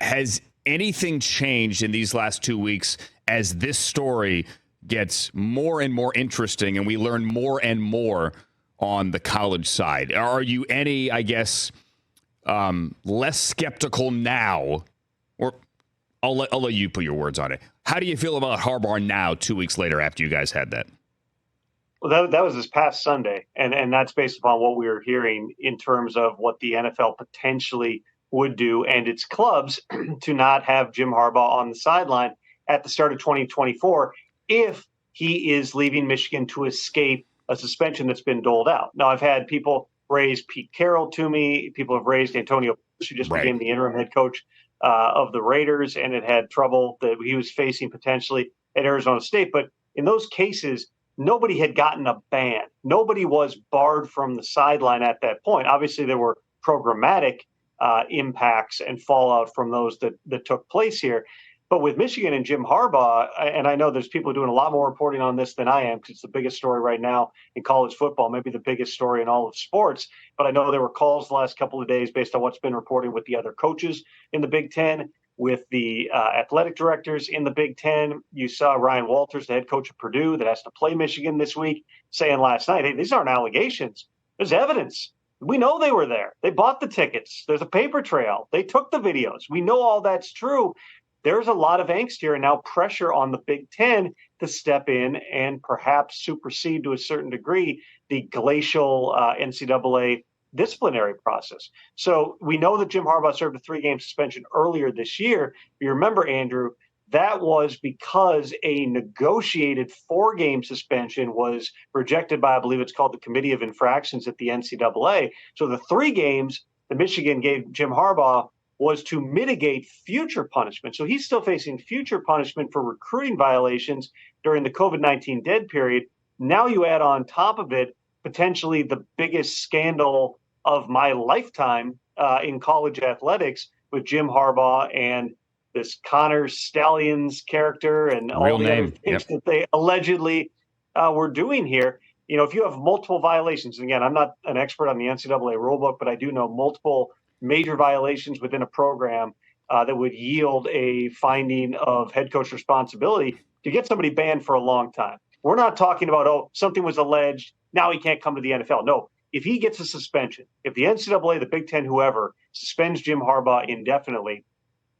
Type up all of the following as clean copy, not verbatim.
Has anything changed in these last 2 weeks as this story gets more and more interesting and we learn more and more on the college side? Are you any, I guess, less skeptical now? Or I'll let you put your words on it. How do you feel about Harbaugh now, 2 weeks later, after you guys had that? Well, that was this past Sunday, and that's based upon what we were hearing in terms of what the NFL potentially would do and its clubs to not have Jim Harbaugh on the sideline at the start of 2024 if he is leaving Michigan to escape a suspension that's been doled out. Now, I've had people raise Pete Carroll to me. People have raised Antonio, who just became the interim head coach of the Raiders, and it had trouble that he was facing potentially at Arizona State. But in those cases, nobody had gotten a ban. Nobody was barred from the sideline at that point. Obviously, there were programmatic impacts and fallout from those that took place here. But with Michigan and Jim Harbaugh, and I know there's people doing a lot more reporting on this than I am because it's the biggest story right now in college football, maybe the biggest story in all of sports. But I know there were calls the last couple of days based on what's been reported with the other coaches in the Big Ten, with the athletic directors in the Big Ten. You saw Ryan Walters, the head coach of Purdue that has to play Michigan this week, saying last night, hey, these aren't allegations. There's evidence. We know they were there. They bought the tickets. There's a paper trail. They took the videos. We know all that's true. There's a lot of angst here and now pressure on the Big Ten to step in and perhaps supersede to a certain degree the glacial NCAA disciplinary process. So we know that Jim Harbaugh served a 3-game suspension earlier this year. You remember, Andrew, that was because a negotiated 4-game suspension was rejected by, I believe it's called the Committee of Infractions at the NCAA. So the 3 games that Michigan gave Jim Harbaugh was to mitigate future punishment. So he's still facing future punishment for recruiting violations during the COVID-19 dead period. Now you add on top of it potentially the biggest scandal of my lifetime in college athletics with Jim Harbaugh and this Connor Stallions character and all the other things that they allegedly were doing here. You know, if you have multiple violations, and again, I'm not an expert on the NCAA rulebook, but I do know multiple major violations within a program that would yield a finding of head coach responsibility to get somebody banned for a long time. We're not talking about, oh, something was alleged, now he can't come to the NFL. No, if he gets a suspension, if the NCAA, the Big Ten, whoever, suspends Jim Harbaugh indefinitely,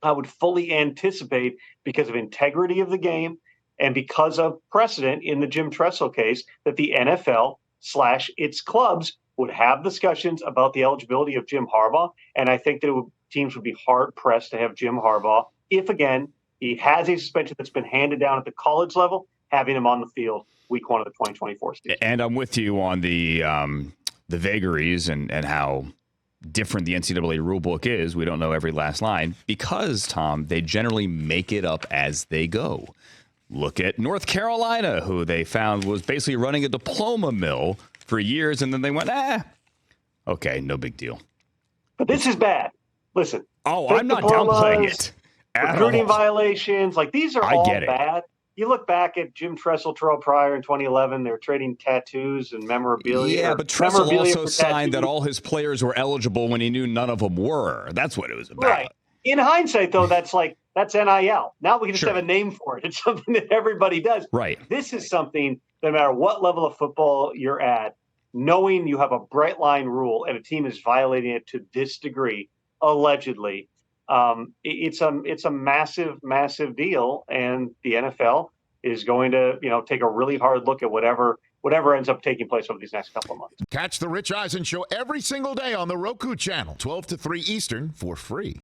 I would fully anticipate, because of integrity of the game and because of precedent in the Jim Tressel case, that the NFL / its clubs would have discussions about the eligibility of Jim Harbaugh. And I think that teams would be hard-pressed to have Jim Harbaugh, if, again, he has a suspension that's been handed down at the college level, having him on the field week 1 of the 2024 season. And I'm with you on the vagaries and how different the NCAA rulebook is. We don't know every last line because, Tom, they generally make it up as they go. Look at North Carolina, who they found was basically running a diploma mill for years, and then they went, okay, no big deal. But this is bad. Listen. Oh, I'm not downplaying it. Recruiting violations, like these are all bad. You look back at Jim Tressel, Terrell Pryor in 2011, they were trading tattoos and memorabilia. Yeah, but Tressel also signed that all his players were eligible when he knew none of them were. That's what it was about. Right. In hindsight, though, that's NIL. Now we can just have a name for it. It's something that everybody does. Right. This is something, no matter what level of football you're at, knowing you have a bright line rule and a team is violating it to this degree, allegedly, it's a massive, massive deal. And the NFL is going to, take a really hard look at whatever ends up taking place over these next couple of months. Catch the Rich Eisen Show every single day on the Roku channel, 12 to 3 Eastern, for free.